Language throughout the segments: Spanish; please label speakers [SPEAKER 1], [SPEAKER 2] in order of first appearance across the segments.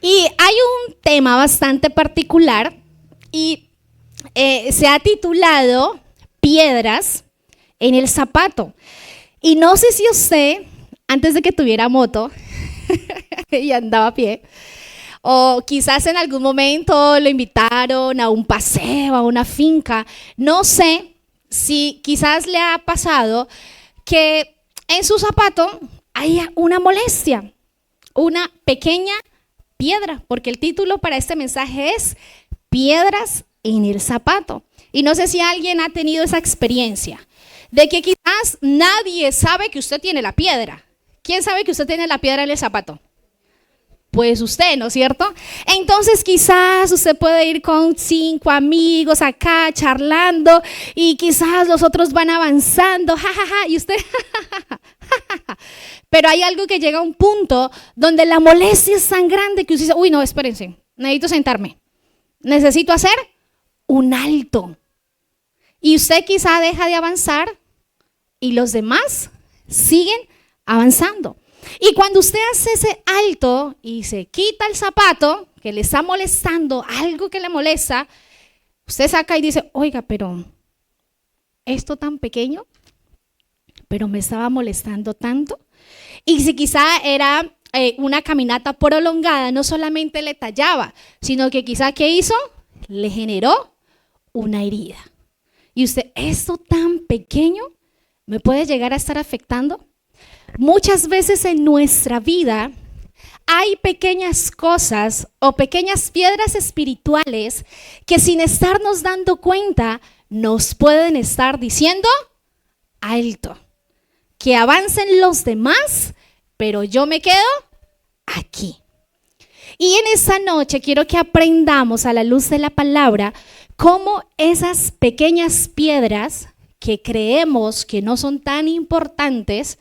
[SPEAKER 1] Y hay un tema bastante particular y se ha titulado Piedras en el zapato. Y no sé si usted, antes de que tuviera moto y andaba a pie, o quizás en algún momento lo invitaron a un paseo, a una finca, no sé si quizás le ha pasado que en su zapato hay una molestia, una pequeña piedra, porque el título para este mensaje es Piedras en el zapato. Y no sé si alguien ha tenido esa experiencia de que quizás nadie sabe que usted tiene la piedra. ¿Quién sabe que usted tiene la piedra en el zapato? Pues usted, ¿no es cierto? Entonces quizás usted puede ir con 5 amigos acá charlando y quizás los otros van avanzando, jajaja, y usted, pero hay algo que llega a un punto donde la molestia es tan grande que usted dice, uy, no, espérense, necesito sentarme, necesito hacer un alto. Y usted quizá deja de avanzar y los demás siguen avanzando. Y cuando usted hace ese alto y se quita el zapato que le está molestando, algo que le molesta, usted saca y dice, oiga, pero esto tan pequeño, pero me estaba molestando tanto. Y si quizá era una caminata prolongada, no solamente le tallaba, sino que quizá, ¿qué hizo? Le generó una herida. Y usted, esto tan pequeño me puede llegar a estar afectando. Muchas veces en nuestra vida hay pequeñas cosas o pequeñas piedras espirituales que sin estarnos dando cuenta nos pueden estar diciendo alto, que avancen los demás, pero yo me quedo aquí. Y en esta noche quiero que aprendamos a la luz de la palabra cómo esas pequeñas piedras que creemos que no son tan importantes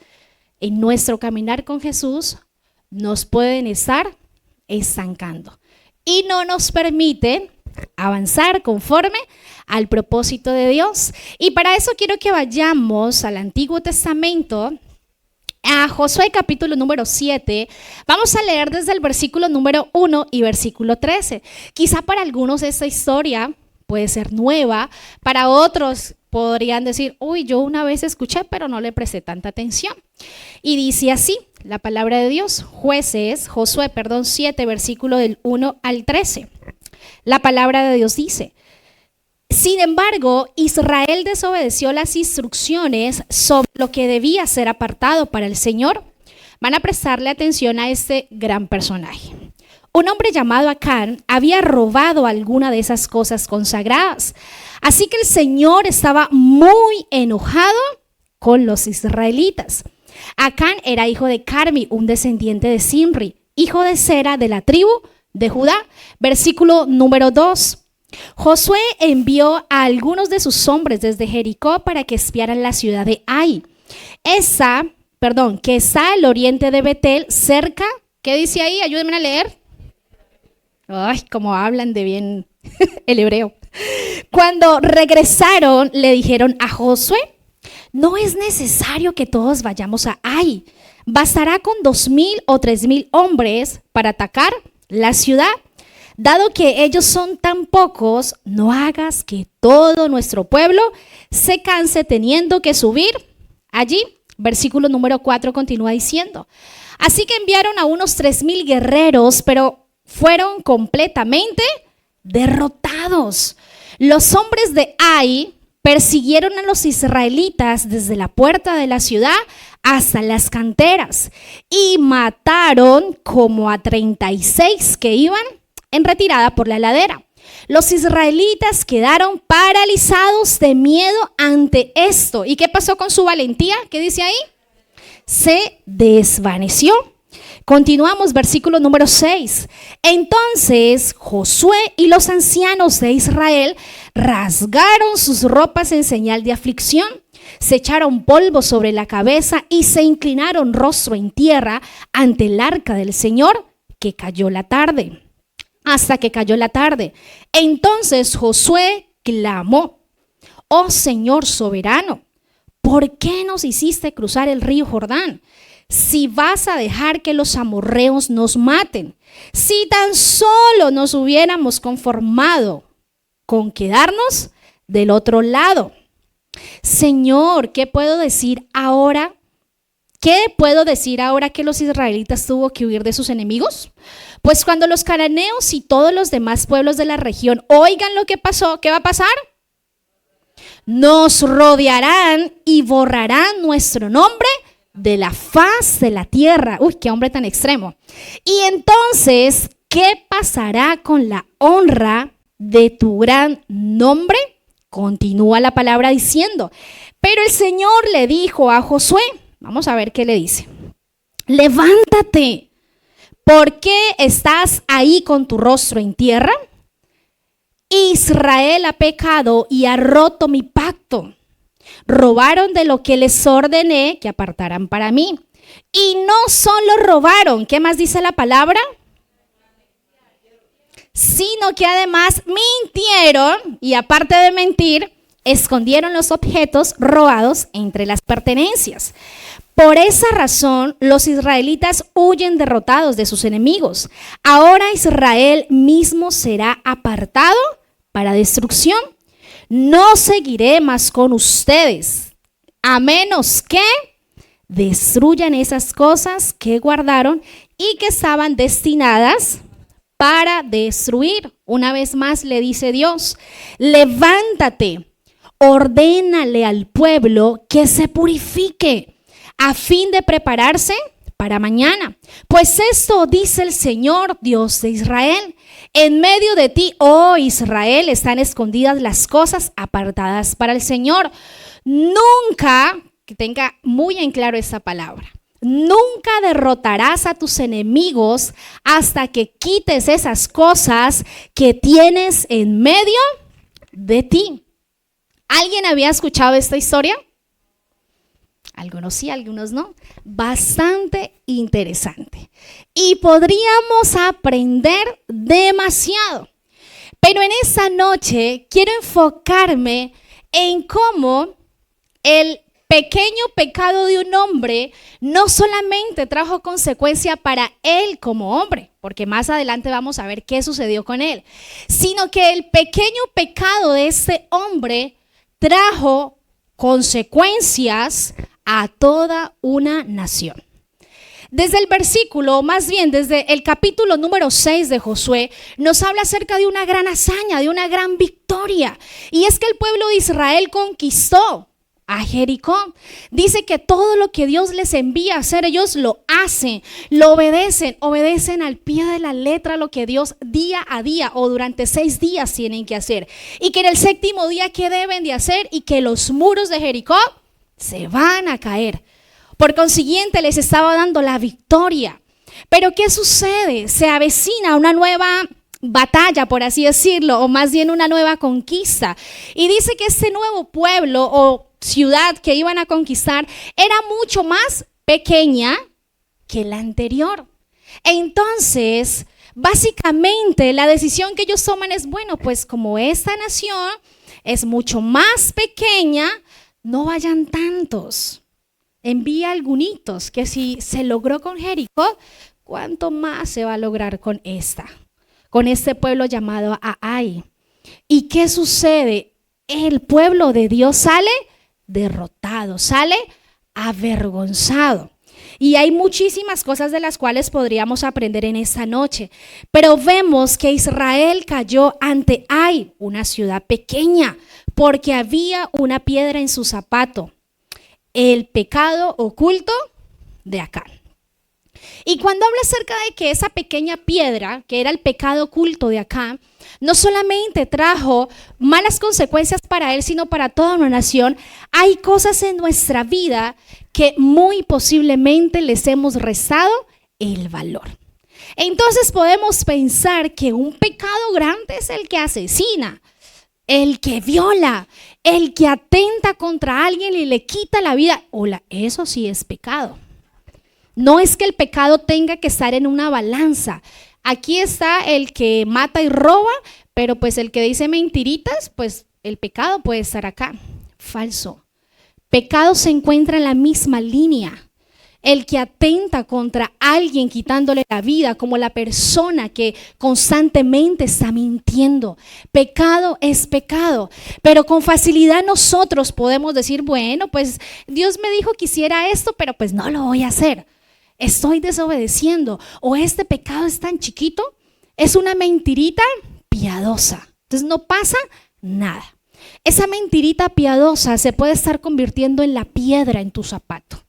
[SPEAKER 1] en nuestro caminar con Jesús nos pueden estar estancando y no nos permiten avanzar conforme al propósito de Dios. Y para eso quiero que vayamos al Antiguo Testamento, a Josué capítulo número 7. Vamos a leer desde el versículo número 1 y versículo 13. Quizá para algunos esta historia puede ser nueva, para otros podrían decir, uy, yo una vez escuché, pero no le presté tanta atención. Y dice así, la palabra de Dios, Josué 7, versículo del 1 al 13. La palabra de Dios dice, sin embargo, Israel desobedeció las instrucciones sobre lo que debía ser apartado para el Señor. Van a prestarle atención a este gran personaje. Un hombre llamado Acán había robado alguna de esas cosas consagradas. Así que el Señor estaba muy enojado con los israelitas. Acán era hijo de Carmi, un descendiente de Simri, hijo de Sera de la tribu de Judá. Versículo número 2. Josué envió a algunos de sus hombres desde Jericó para que espiaran la ciudad de Ai, que está al oriente de Betel, cerca, ¿qué dice ahí? Ayúdenme a leer. Ay, cómo hablan de bien el hebreo. Cuando regresaron, le dijeron a Josué, no es necesario que todos vayamos a Ai, bastará con 2,000 o 3,000 hombres para atacar la ciudad. Dado que ellos son tan pocos, no hagas que todo nuestro pueblo se canse teniendo que subir allí. Versículo número 4 continúa diciendo, así que enviaron a unos 3,000 guerreros, pero fueron completamente derrotados. Los hombres de Ai persiguieron a los israelitas desde la puerta de la ciudad hasta las canteras y mataron como a 36 que iban en retirada por la ladera. Los israelitas quedaron paralizados de miedo ante esto. ¿Y qué pasó con su valentía? ¿Qué dice ahí? Se desvaneció. Continuamos, versículo número 6. Entonces Josué y los ancianos de Israel rasgaron sus ropas en señal de aflicción, se echaron polvo sobre la cabeza y se inclinaron rostro en tierra ante el arca del Señor, que cayó la tarde. Hasta que cayó la tarde. Entonces Josué clamó, oh Señor soberano, ¿por qué nos hiciste cruzar el río Jordán si vas a dejar que los amorreos nos maten. Si tan solo nos hubiéramos conformado con quedarnos del otro lado. Señor, ¿qué puedo decir ahora? ¿Qué puedo decir ahora que los israelitas tuvo que huir de sus enemigos? Pues cuando los cananeos y todos los demás pueblos de la región oigan lo que pasó, ¿qué va a pasar? Nos rodearán y borrarán nuestro nombre de la faz de la tierra. Uy, qué hombre tan extremo. Y entonces, ¿qué pasará con la honra de tu gran nombre? Continúa la palabra diciendo, pero el Señor le dijo a Josué, vamos a ver qué le dice. Levántate, ¿por qué estás ahí con tu rostro en tierra? Israel ha pecado y ha roto mi pacto. Robaron de lo que les ordené que apartaran para mí. Y no solo robaron, ¿qué más dice la palabra? Sino que además mintieron y aparte de mentir, escondieron los objetos robados entre las pertenencias. Por esa razón, los israelitas huyen derrotados de sus enemigos. Ahora Israel mismo será apartado para destrucción. No seguiré más con ustedes, a menos que destruyan esas cosas que guardaron y que estaban destinadas para destruir. Una vez más le dice Dios, levántate, ordénale al pueblo que se purifique a fin de prepararse para mañana. Pues esto dice el Señor, Dios de Israel. En medio de ti, oh Israel, están escondidas las cosas apartadas para el Señor. Nunca, que tenga muy en claro esta palabra, nunca derrotarás a tus enemigos hasta que quites esas cosas que tienes en medio de ti. ¿Alguien había escuchado esta historia? Algunos sí, algunos no. Bastante interesante. Y podríamos aprender demasiado. Pero en esta noche quiero enfocarme en cómo el pequeño pecado de un hombre no solamente trajo consecuencia para él como hombre, porque más adelante vamos a ver qué sucedió con él, sino que el pequeño pecado de este hombre trajo consecuencias a toda una nación. Desde el versículo, más bien desde el capítulo número 6 de Josué, nos habla acerca de una gran hazaña, de una gran victoria. Y es que el pueblo de Israel conquistó a Jericó. Dice que todo lo que Dios les envía a hacer, ellos lo hacen, lo obedecen al pie de la letra lo que Dios día a día o durante 6 días tienen que hacer. Y que en el 7º día, ¿qué deben de hacer? Y que los muros de Jericó se van a caer. Por consiguiente, les estaba dando la victoria. Pero ¿qué sucede? Se avecina una nueva batalla, por así decirlo, o más bien una nueva conquista. Y dice que este nuevo pueblo o ciudad que iban a conquistar era mucho más pequeña que la anterior. Entonces, básicamente, la decisión que ellos toman es, bueno, pues como esta nación es mucho más pequeña, no vayan tantos. Envía algunitos, que si se logró con Jericó, ¿cuánto más se va a lograr con este pueblo llamado Ai? ¿Y qué sucede? El pueblo de Dios sale derrotado, sale avergonzado. Y hay muchísimas cosas de las cuales podríamos aprender en esta noche. Pero vemos que Israel cayó ante Ai, una ciudad pequeña, porque había una piedra en su zapato. El pecado oculto de Acán. Y cuando habla acerca de que esa pequeña piedra, que era el pecado oculto de Acán, no solamente trajo malas consecuencias para él, sino para toda una nación, hay cosas en nuestra vida que muy posiblemente les hemos restado el valor. Entonces podemos pensar que un pecado grande es el que asesina, el que viola, el que atenta contra alguien y le quita la vida. Hola, eso sí es pecado. No es que el pecado tenga que estar en una balanza. Aquí está el que mata y roba, pero pues el que dice mentiritas, pues el pecado puede estar acá. Falso. Pecado se encuentra en la misma línea. el que atenta contra alguien quitándole la vida, como la persona que constantemente está mintiendo. Pecado es pecado, pero con facilidad nosotros podemos decir, bueno, pues Dios me dijo que hiciera esto, pero pues no lo voy a hacer. Estoy desobedeciendo, o este pecado es tan chiquito, es una mentirita piadosa. Entonces no pasa nada. Esa mentirita piadosa se puede estar convirtiendo en la piedra en tu zapato,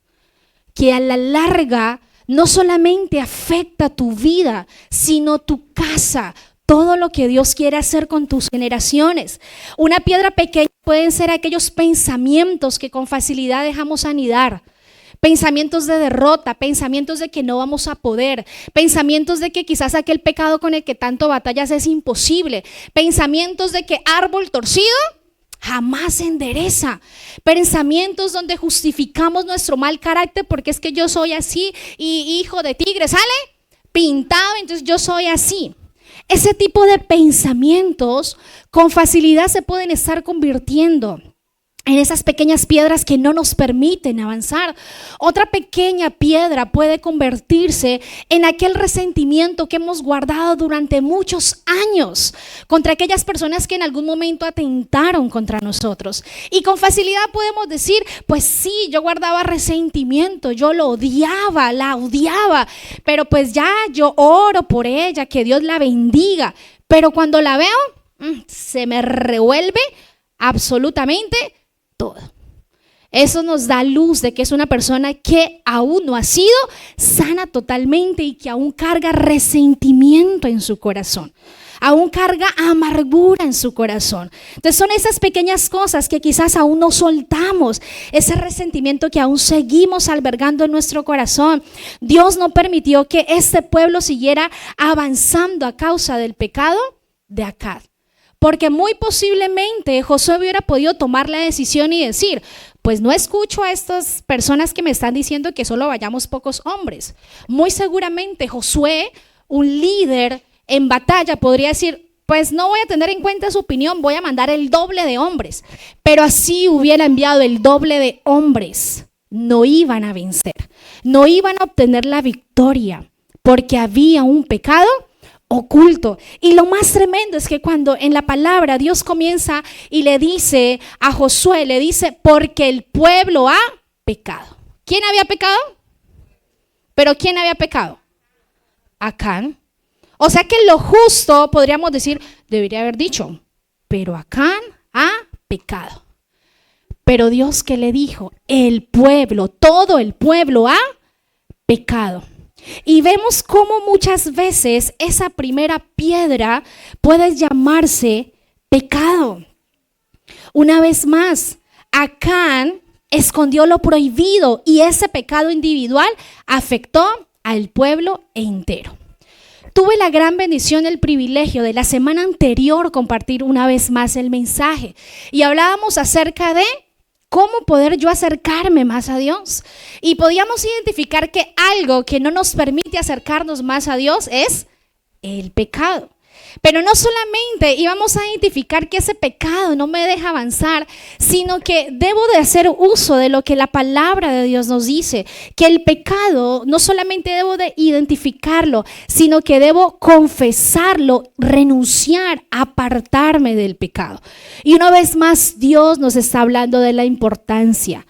[SPEAKER 1] que a la larga no solamente afecta tu vida, sino tu casa, todo lo que Dios quiere hacer con tus generaciones. Una piedra pequeña pueden ser aquellos pensamientos que con facilidad dejamos anidar. Pensamientos de derrota, pensamientos de que no vamos a poder, pensamientos de que quizás aquel pecado con el que tanto batallas es imposible, pensamientos de que árbol torcido jamás se endereza, pensamientos donde justificamos nuestro mal carácter porque es que yo soy así y hijo de tigre sale pintado, entonces yo soy así. Ese tipo de pensamientos con facilidad se pueden estar convirtiendo en esas pequeñas piedras que no nos permiten avanzar. Otra pequeña piedra puede convertirse en aquel resentimiento que hemos guardado durante muchos años contra aquellas personas que en algún momento atentaron contra nosotros. Y con facilidad podemos decir, pues sí, yo guardaba resentimiento, yo lo odiaba, la odiaba, pero pues ya yo oro por ella, que Dios la bendiga. Pero cuando la veo, se me revuelve absolutamente todo. Eso nos da luz de que es una persona que aún no ha sido sana totalmente y que aún carga resentimiento en su corazón, aún carga amargura en su corazón. Entonces son esas pequeñas cosas que quizás aún no soltamos, ese resentimiento que aún seguimos albergando en nuestro corazón. Dios no permitió que este pueblo siguiera avanzando a causa del pecado de Acab. Porque muy posiblemente Josué hubiera podido tomar la decisión y decir, pues no escucho a estas personas que me están diciendo que solo vayamos pocos hombres. Muy seguramente Josué, un líder en batalla, podría decir, pues no voy a tener en cuenta su opinión, voy a mandar el doble de hombres. Pero así hubiera enviado el doble de hombres, no iban a vencer, no iban a obtener la victoria, porque había un pecado oculto. Y lo más tremendo es que cuando en la palabra Dios comienza y le dice a Josué, le dice, porque el pueblo ha pecado. ¿Quién había pecado? ¿Pero quién había pecado? Acán. O sea que lo justo, podríamos decir, debería haber dicho, pero Acán ha pecado. Pero Dios, ¿qué le dijo? El pueblo, todo el pueblo ha pecado. Y vemos cómo muchas veces esa primera piedra puede llamarse pecado. Una vez más, Acán escondió lo prohibido y ese pecado individual afectó al pueblo entero. Tuve la gran bendición, el privilegio de la semana anterior compartir una vez más el mensaje y hablábamos acerca de ¿cómo poder yo acercarme más a Dios? Y podíamos identificar que algo que no nos permite acercarnos más a Dios es el pecado. Pero no solamente íbamos a identificar que ese pecado no me deja avanzar, sino que debo de hacer uso de lo que la palabra de Dios nos dice, que el pecado no solamente debo de identificarlo, sino que debo confesarlo, renunciar, apartarme del pecado. Y una vez más Dios nos está hablando de la importancia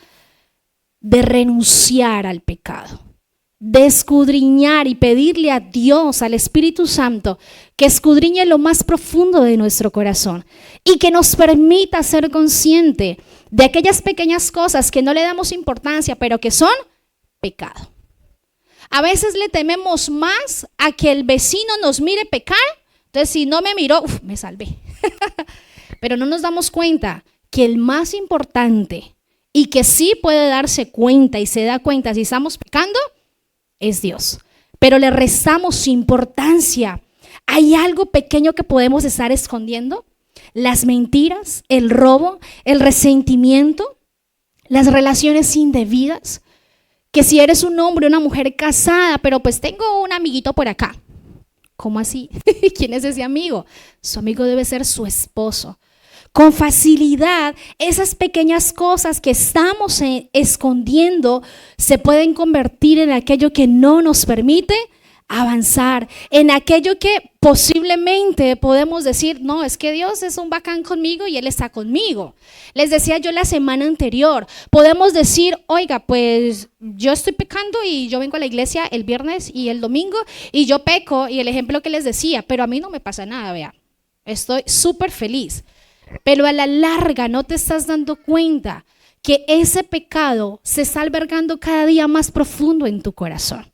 [SPEAKER 1] de renunciar al pecado, de escudriñar y pedirle a Dios, al Espíritu Santo, que escudriñe lo más profundo de nuestro corazón y que nos permita ser consciente de aquellas pequeñas cosas que no le damos importancia, pero que son pecado. A veces le tememos más a que el vecino nos mire pecar, entonces si no me miró, me salvé. Pero no nos damos cuenta que el más importante y que sí puede darse cuenta y se da cuenta si estamos pecando, es Dios, pero le restamos importancia. ¿Hay algo pequeño que podemos estar escondiendo? Las mentiras, el robo, el resentimiento, las relaciones indebidas. Que si eres un hombre o una mujer casada, pero pues tengo un amiguito por acá. ¿Cómo así? ¿Quién es ese amigo? Su amigo debe ser su esposo. Con facilidad, esas pequeñas cosas que estamos escondiendo se pueden convertir en aquello que no nos permite avanzar, en aquello que posiblemente podemos decir, no, es que Dios es un bacán conmigo y Él está conmigo. Les decía yo la semana anterior, podemos decir, oiga, pues yo estoy pecando y yo vengo a la iglesia el viernes y el domingo y yo peco, y el ejemplo que les decía, pero a mí no me pasa nada, vea, estoy súper feliz. Pero a la larga no te estás dando cuenta que ese pecado se está albergando cada día más profundo en tu corazón.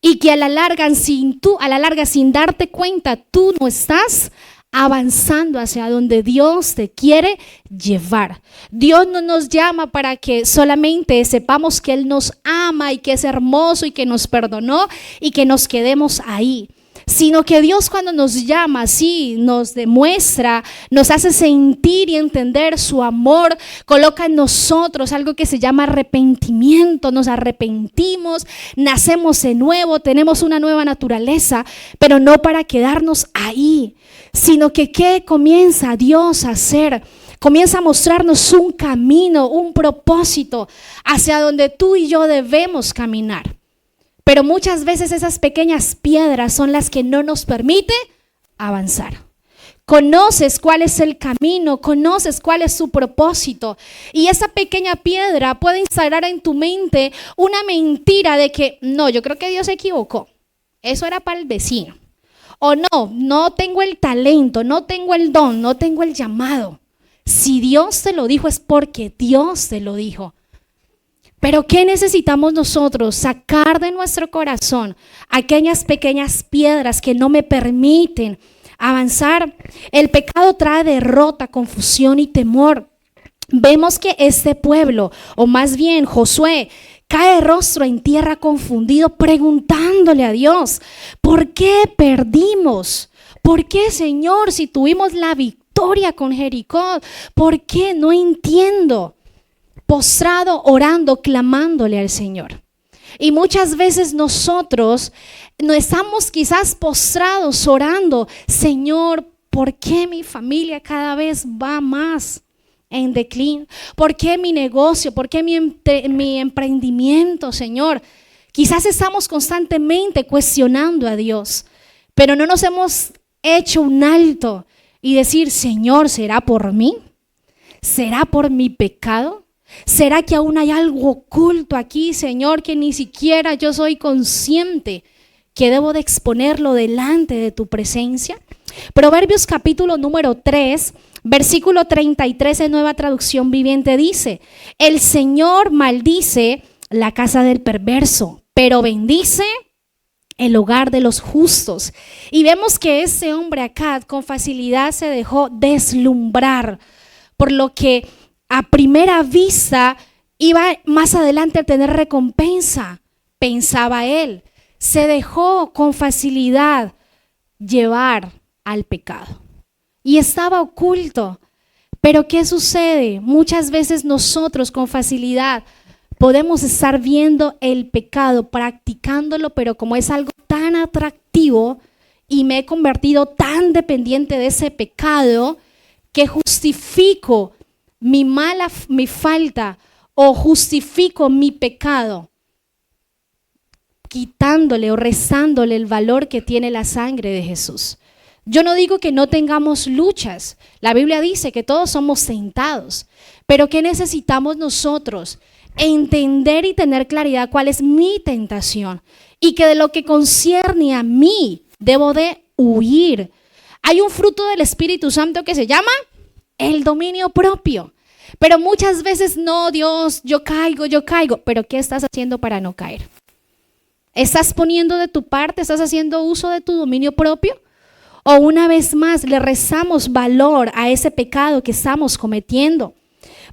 [SPEAKER 1] Y que a la larga, sin darte cuenta, tú no estás avanzando hacia donde Dios te quiere llevar. Dios no nos llama para que solamente sepamos que Él nos ama y que es hermoso y que nos perdonó y que nos quedemos ahí. Sino que Dios, cuando nos llama, sí, nos demuestra, nos hace sentir y entender su amor, coloca en nosotros algo que se llama arrepentimiento. Nos arrepentimos, nacemos de nuevo, tenemos una nueva naturaleza, pero no para quedarnos ahí, sino que ¿qué comienza Dios a hacer? Comienza a mostrarnos un camino, un propósito hacia donde tú y yo debemos caminar. Pero muchas veces esas pequeñas piedras son las que no nos permiten avanzar. Conoces cuál es el camino, conoces cuál es su propósito. Y esa pequeña piedra puede instalar en tu mente una mentira de que, no, yo creo que Dios se equivocó. Eso era para el vecino. O no tengo el talento, no tengo el don, no tengo el llamado. Si Dios te lo dijo es porque Dios te lo dijo. Pero ¿qué necesitamos nosotros? Sacar de nuestro corazón aquellas pequeñas piedras que no me permiten avanzar. El pecado trae derrota, confusión y temor. Vemos que este pueblo, o más bien Josué, cae rostro en tierra confundido, preguntándole a Dios, ¿por qué perdimos? ¿Por qué, Señor, si tuvimos la victoria con Jericó? ¿Por qué? No entiendo. Postrado, orando, clamándole al Señor. Y muchas veces nosotros no estamos quizás postrados, orando, Señor, ¿por qué mi familia cada vez va más en declin? ¿Por qué mi negocio? ¿Por qué mi emprendimiento, Señor? Quizás estamos constantemente cuestionando a Dios, pero no nos hemos hecho un alto y decir, Señor, ¿será por mí? ¿Será por mi pecado? ¿Será que aún hay algo oculto aquí, Señor, que ni siquiera yo soy consciente que debo de exponerlo delante de tu presencia? Proverbios capítulo número 3, versículo 33 en Nueva Traducción Viviente dice, el Señor maldice la casa del perverso, pero bendice el hogar de los justos. Y vemos que ese hombre acá con facilidad se dejó deslumbrar por lo que a primera vista iba más adelante a tener recompensa, pensaba él. Se dejó con facilidad llevar al pecado y estaba oculto. Pero ¿qué sucede? Muchas veces nosotros con facilidad podemos estar viendo el pecado, practicándolo, pero como es algo tan atractivo y me he convertido tan dependiente de ese pecado que justifico mi falta o justifico mi pecado quitándole o restándole el valor que tiene la sangre de Jesús. Yo no digo que no tengamos luchas. La Biblia dice que todos somos tentados, pero ¿qué necesitamos nosotros? Entender y tener claridad cuál es mi tentación y que de lo que concierne a mí debo de huir. Hay un fruto del Espíritu Santo que se llama el dominio propio. Pero muchas veces no, Dios, yo caigo. Pero ¿qué estás haciendo para no caer? ¿Estás poniendo de tu parte? ¿Estás haciendo uso de tu dominio propio? O una vez más le rezamos valor a ese pecado que estamos cometiendo.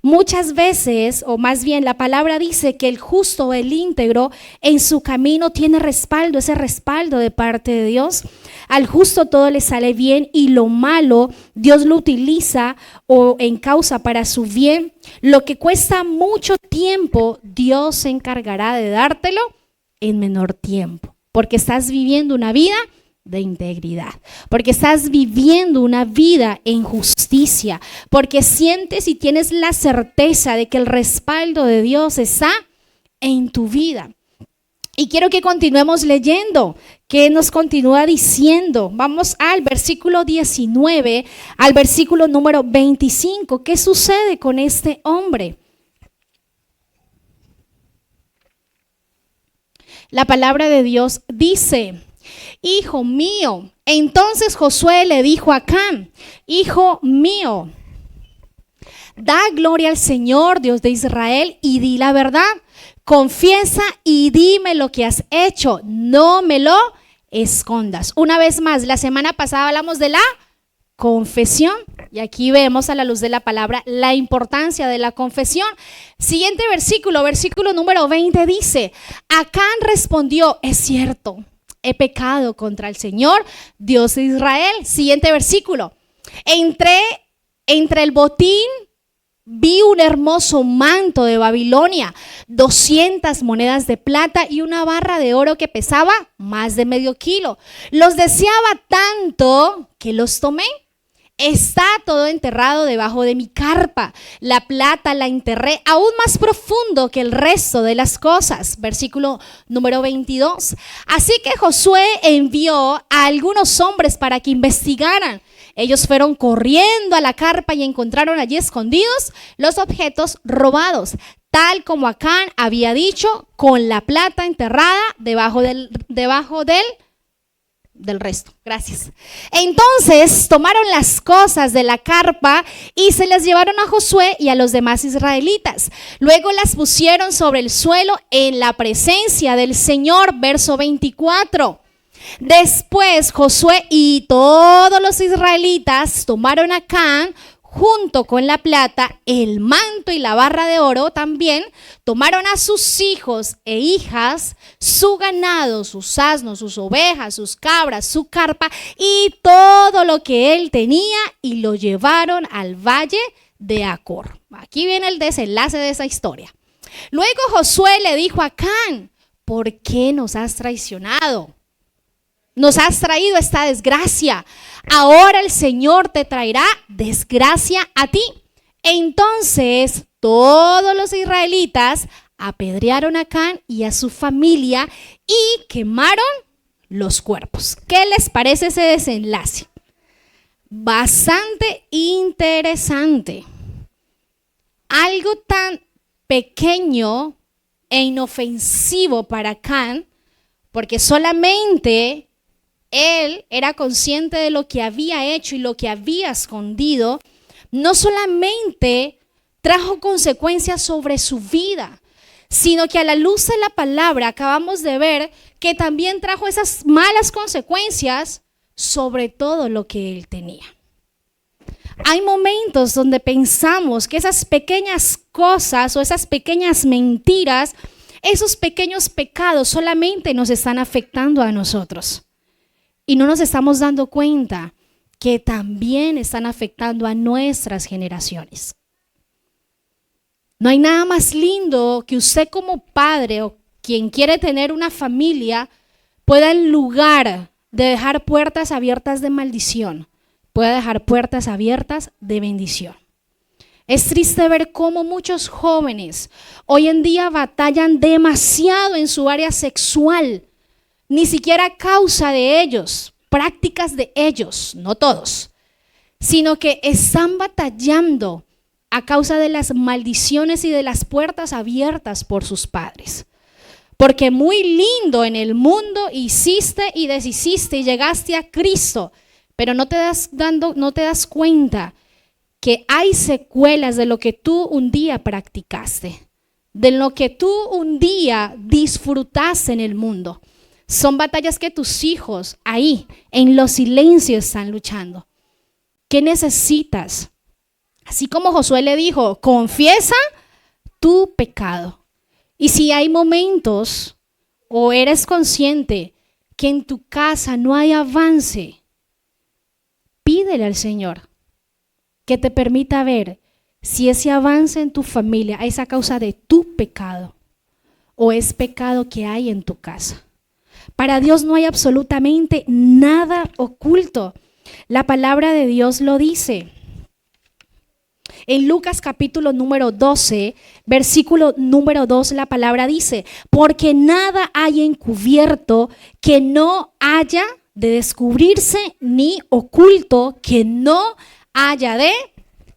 [SPEAKER 1] Muchas veces, o más bien la palabra dice que el justo o el íntegro en su camino tiene respaldo, ese respaldo de parte de Dios. Al justo todo le sale bien y lo malo Dios lo utiliza o en causa para su bien. Lo que cuesta mucho tiempo, Dios se encargará de dártelo en menor tiempo, porque estás viviendo una vida de integridad, porque estás viviendo una vida en justicia. justicia, porque sientes y tienes la certeza de que el respaldo de Dios está en tu vida. Y quiero que continuemos leyendo, que nos continúa diciendo. Vamos al versículo 19, al versículo número 25. ¿Qué sucede con este hombre? La palabra de Dios dice: hijo mío. Entonces Josué le dijo a Acán: hijo mío, da gloria al Señor, Dios de Israel, y di la verdad. Confiesa y dime lo que has hecho, no me lo escondas. Una vez más, la semana pasada hablamos de la confesión y aquí vemos a la luz de la palabra la importancia de la confesión. Siguiente versículo, versículo número 20 dice: Acán respondió: es cierto, he pecado contra el Señor, Dios de Israel. Siguiente versículo: entre el botín vi un hermoso manto de Babilonia, 200 monedas de plata y una barra de oro que pesaba más de medio kilo. Los deseaba tanto que los tomé. Está todo enterrado debajo de mi carpa. La plata la enterré aún más profundo que el resto de las cosas. Versículo número 22. Así que Josué envió a algunos hombres para que investigaran. Ellos fueron corriendo a la carpa y encontraron allí escondidos los objetos robados, tal como Acán había dicho, con la plata enterrada debajo del resto. Gracias. Entonces tomaron las cosas de la carpa y se las llevaron a Josué y a los demás israelitas. Luego las pusieron sobre el suelo en la presencia del Señor. Verso 24. Después Josué y todos los israelitas tomaron a Acán junto con la plata, el manto y la barra de oro también. Tomaron a sus hijos e hijas, su ganado, sus asnos, sus ovejas, sus cabras, su carpa y todo lo que él tenía y lo llevaron al valle de Acor. Aquí viene el desenlace de esa historia. Luego Josué le dijo a Acán: ¿por qué nos has traicionado? Nos has traído esta desgracia. Ahora el Señor te traerá desgracia a ti. Entonces todos los israelitas apedrearon a Acán y a su familia y quemaron los cuerpos. ¿Qué les parece ese desenlace? Bastante interesante. Algo tan pequeño e inofensivo para Acán, porque solamente él era consciente de lo que había hecho y lo que había escondido, no solamente trajo consecuencias sobre su vida, sino que a la luz de la palabra acabamos de ver que también trajo esas malas consecuencias sobre todo lo que él tenía. Hay momentos donde pensamos que esas pequeñas cosas o esas pequeñas mentiras, esos pequeños pecados solamente nos están afectando a nosotros. Y no nos estamos dando cuenta que también están afectando a nuestras generaciones. No hay nada más lindo que usted como padre o quien quiere tener una familia pueda, en lugar de dejar puertas abiertas de maldición, pueda dejar puertas abiertas de bendición. Es triste ver cómo muchos jóvenes hoy en día batallan demasiado en su área sexual, ni siquiera a causa de ellos, prácticas de ellos, no todos, sino que están batallando a causa de las maldiciones y de las puertas abiertas por sus padres. Porque muy lindo en el mundo hiciste y deshiciste y llegaste a Cristo, pero no te das cuenta que hay secuelas de lo que tú un día practicaste, de lo que tú un día disfrutaste en el mundo. Son batallas que tus hijos ahí en los silencios están luchando. ¿Qué necesitas? Así como Josué le dijo: confiesa tu pecado. Y si hay momentos o eres consciente que en tu casa no hay avance, pídele al Señor que te permita ver si ese avance en tu familia es a causa de tu pecado o es pecado que hay en tu casa. Para Dios no hay absolutamente nada oculto. La palabra de Dios lo dice. En Lucas capítulo número 12, versículo número 2, la palabra dice, porque nada hay encubierto que no haya de descubrirse, ni oculto que no haya de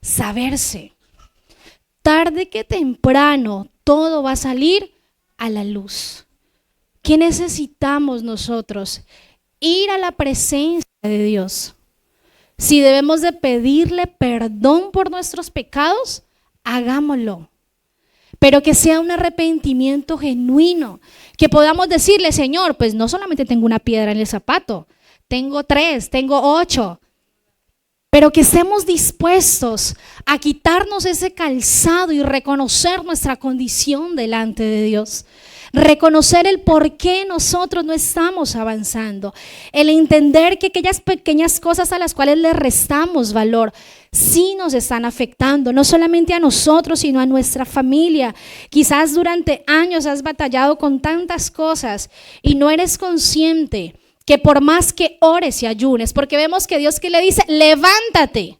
[SPEAKER 1] saberse. Tarde que temprano todo va a salir a la luz. ¿Qué necesitamos nosotros? Ir a la presencia de Dios. Si debemos de pedirle perdón por nuestros pecados, hagámoslo. Pero que sea un arrepentimiento genuino, que podamos decirle, Señor, pues no solamente tengo una piedra en el zapato, tengo 3, tengo 8, pero que estemos dispuestos a quitarnos ese calzado y reconocer nuestra condición delante de Dios. Reconocer el por qué nosotros no estamos avanzando. El entender que aquellas pequeñas cosas a las cuales le restamos valor sí nos están afectando, no solamente a nosotros, sino a nuestra familia. Quizás durante años has batallado con tantas cosas y no eres consciente que por más que ores y ayunes, porque vemos que Dios que le dice, levántate.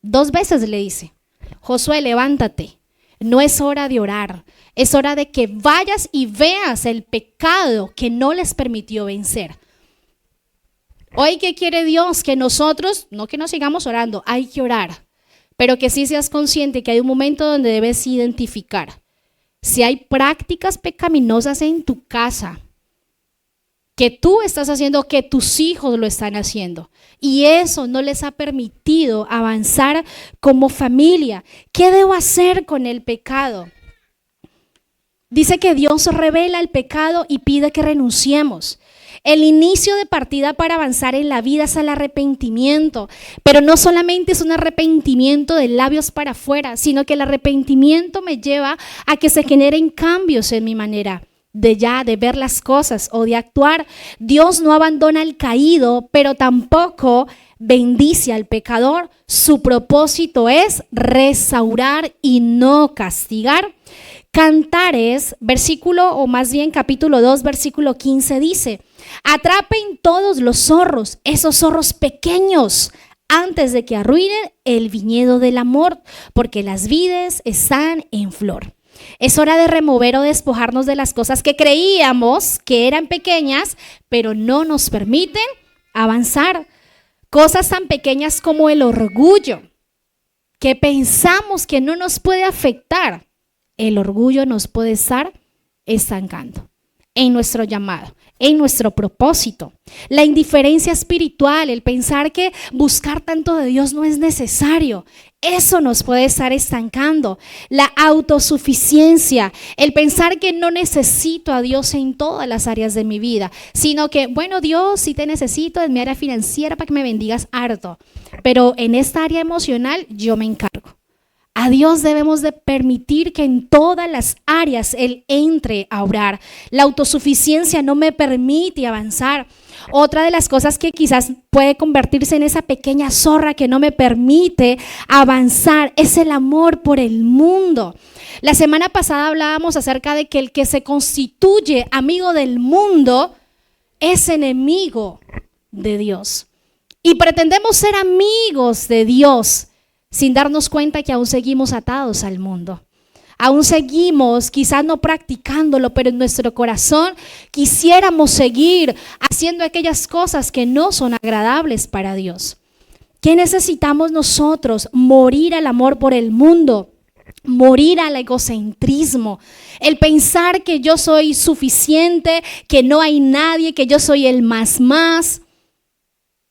[SPEAKER 1] 2 veces le dice, Josué, levántate. No es hora de orar, es hora de que vayas y veas el pecado que no les permitió vencer. Hoy, ¿qué quiere Dios? Que nosotros, no que nos sigamos orando, hay que orar, pero que sí seas consciente que hay un momento donde debes identificar si hay prácticas pecaminosas en tu casa, que tú estás haciendo, que tus hijos lo están haciendo, y eso no les ha permitido avanzar como familia. ¿Qué debo hacer con el pecado? Dice que Dios revela el pecado y pide que renunciemos. El inicio de partida para avanzar en la vida es el arrepentimiento, pero no solamente es un arrepentimiento de labios para afuera, sino que el arrepentimiento me lleva a que se generen cambios en mi manera de ver las cosas o de actuar. Dios no abandona al caído, pero tampoco bendice al pecador. Su propósito es restaurar y no castigar. Cantares, versículo, o más bien capítulo 2, versículo 15 dice, atrapen todos los zorros, esos zorros pequeños, antes de que arruinen el viñedo del amor, porque las vides están en flor. Es hora de remover o despojarnos de las cosas que creíamos que eran pequeñas, pero no nos permiten avanzar. Cosas tan pequeñas como el orgullo, que pensamos que no nos puede afectar. El orgullo nos puede estar estancando en nuestro llamado, en nuestro propósito. La indiferencia espiritual, el pensar que buscar tanto de Dios no es necesario, eso nos puede estar estancando. La autosuficiencia, el pensar que no necesito a Dios en todas las áreas de mi vida, sino que, bueno, Dios, sí te necesito en mi área financiera para que me bendigas harto, pero en esta área emocional yo me encargo. A Dios debemos de permitir que en todas las áreas Él entre a obrar. La autosuficiencia no me permite avanzar. Otra de las cosas que quizás puede convertirse en esa pequeña zorra que no me permite avanzar es el amor por el mundo. La semana pasada hablábamos acerca de que el que se constituye amigo del mundo es enemigo de Dios. Y pretendemos ser amigos de Dios sin darnos cuenta que aún seguimos atados al mundo. Aún seguimos quizás no practicándolo, pero en nuestro corazón quisiéramos seguir haciendo aquellas cosas que no son agradables para Dios. ¿Qué necesitamos nosotros? Morir al amor por el mundo, morir al egocentrismo, el pensar que yo soy suficiente, que no hay nadie, que yo soy el más.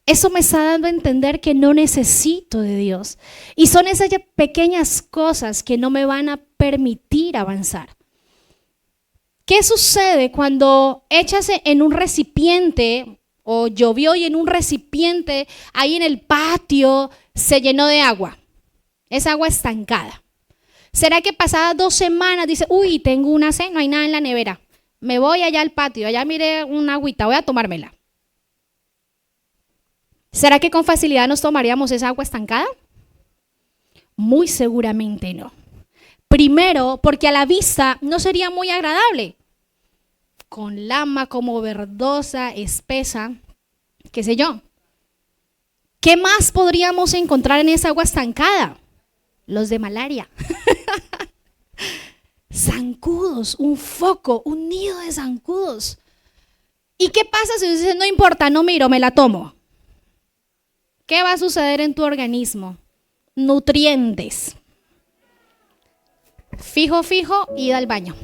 [SPEAKER 1] Eso me está dando a entender que no necesito de Dios. Y son esas pequeñas cosas que no me van a permitir avanzar. ¿Qué sucede cuando echas en un recipiente o llovió y en un recipiente ahí en el patio se llenó de agua? Es agua estancada. ¿Será que pasadas 2 semanas dice, uy, tengo una sed, no hay nada en la nevera? Me voy allá al patio, allá miré una agüita, voy a tomármela. ¿Será que con facilidad nos tomaríamos esa agua estancada? Muy seguramente no. Primero, porque a la vista no sería muy agradable. Con lama como verdosa, espesa, qué sé yo. ¿Qué más podríamos encontrar en esa agua estancada? los de malaria. Zancudos, un foco, un nido de zancudos. ¿Y qué pasa si usted dice, no importa, no miro, me la tomo? ¿Qué va a suceder en tu organismo? Nutrientes. Fijo, ida al baño.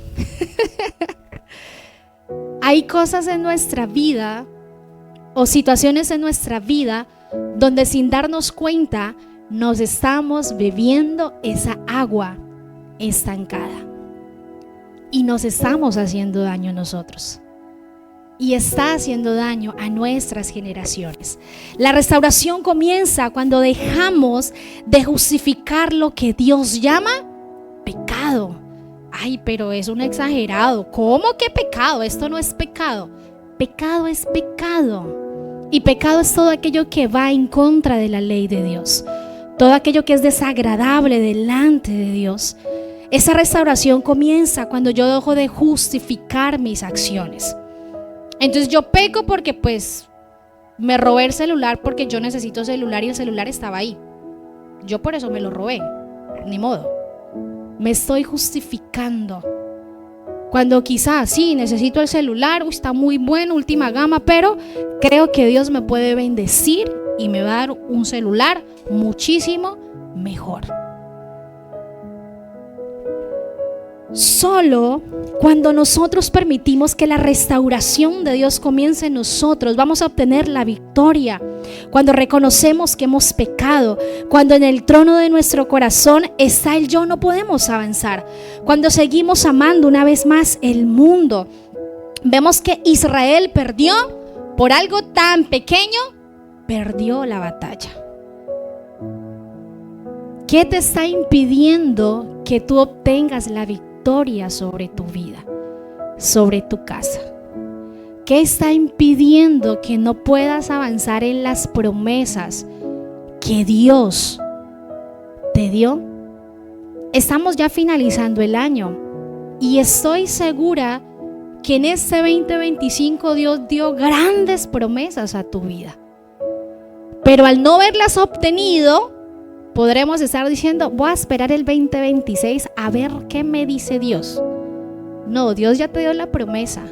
[SPEAKER 1] Hay cosas en nuestra vida o situaciones en nuestra vida donde sin darnos cuenta nos estamos bebiendo esa agua estancada y nos estamos haciendo daño nosotros y está haciendo daño a nuestras generaciones. La restauración comienza cuando dejamos de justificar lo que Dios llama pecado. Ay, pero es un exagerado. ¿Cómo que pecado? Esto no es pecado. Pecado es pecado. Y pecado es todo aquello que va en contra de la ley de Dios. Todo aquello que es desagradable delante de Dios. Esa restauración comienza cuando yo dejo de justificar mis acciones. Entonces yo peco porque pues me robé el celular porque yo necesito celular y el celular estaba ahí. Yo por eso me lo robé. Ni modo. Me estoy justificando. Cuando quizás sí, necesito el celular, está muy bueno, última gama, pero creo que Dios me puede bendecir y me va a dar un celular muchísimo mejor. Solo cuando nosotros permitimos que la restauración de Dios comience en nosotros, vamos a obtener la victoria. Cuando reconocemos que hemos pecado, cuando en el trono de nuestro corazón está el yo, no podemos avanzar. Cuando seguimos amando una vez más el mundo, vemos que Israel perdió por algo tan pequeño, perdió la batalla. ¿Qué te está impidiendo que tú obtengas la victoria sobre tu vida, sobre tu casa? ¿Qué está impidiendo que no puedas avanzar en las promesas que Dios te dio? Estamos ya finalizando el año y estoy segura que en este 2025 Dios dio grandes promesas a tu vida. Pero al no haberlas obtenido, podremos estar diciendo, voy a esperar el 2026 a ver qué me dice Dios. No, Dios ya te dio la promesa.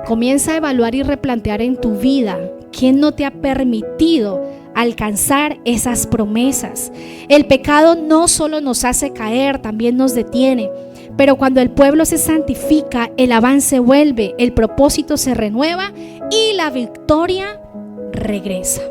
[SPEAKER 1] Comienza a evaluar y replantear en tu vida qué no te ha permitido alcanzar esas promesas. El pecado no solo nos hace caer, también nos detiene. Pero cuando el pueblo se santifica, el avance vuelve, el propósito se renueva y la victoria regresa.